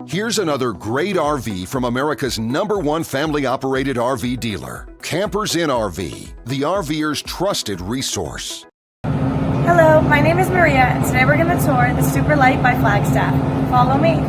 Here's another great RV from America's #1 family-operated RV dealer, Campers Inn RV, the RVer's trusted resource. Hello, my name is Maria, and today we're going to tour the Super Lite by Flagstaff. Follow me.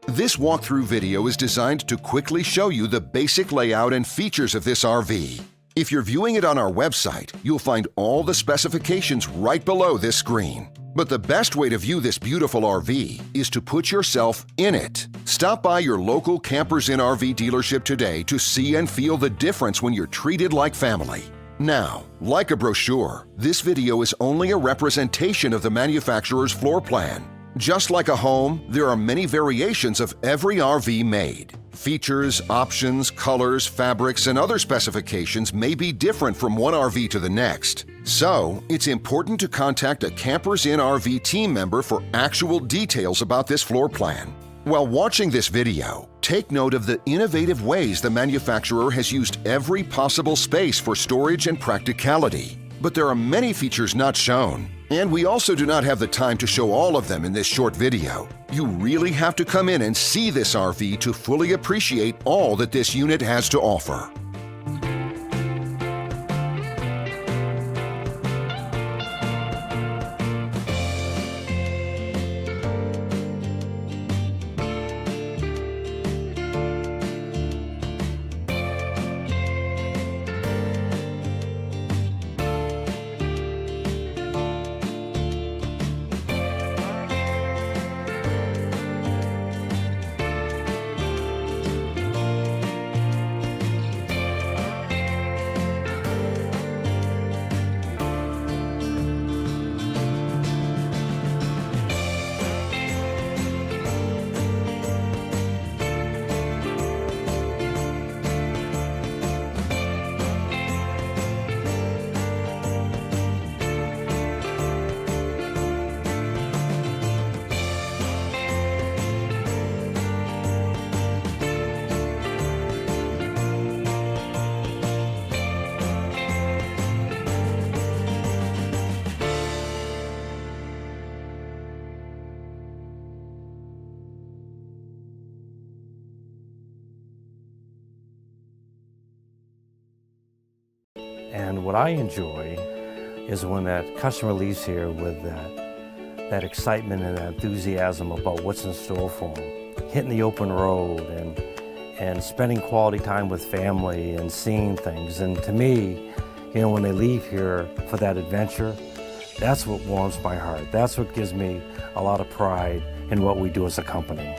This walkthrough video is designed to quickly show you the basic layout and features of this RV. If you're viewing it on our website, you'll find all the specifications right below this screen. But the best way to view this beautiful RV is to put yourself in it. Stop by your local Campers Inn RV dealership today to see and feel the difference when you're treated like family. Now, like a brochure, this video is only a representation of the manufacturer's floor plan. Just like a home, there are many variations of every RV made. Features, options, colors, fabrics, and other specifications may be different from one RV to the next. So, it's important to contact a Campers Inn RV team member for actual details about this floor plan. While watching this video, take note of the innovative ways the manufacturer has used every possible space for storage and practicality. But there are many features not shown, and we also do not have the time to show all of them in this short video. You really have to come in and see this RV to fully appreciate all that this unit has to offer. And what I enjoy is when that customer leaves here with that excitement and that enthusiasm about what's in store for them. Hitting the open road and spending quality time with family and seeing things. And to me, you know, when they leave here for that adventure, that's what warms my heart. That's what gives me a lot of pride in what we do as a company.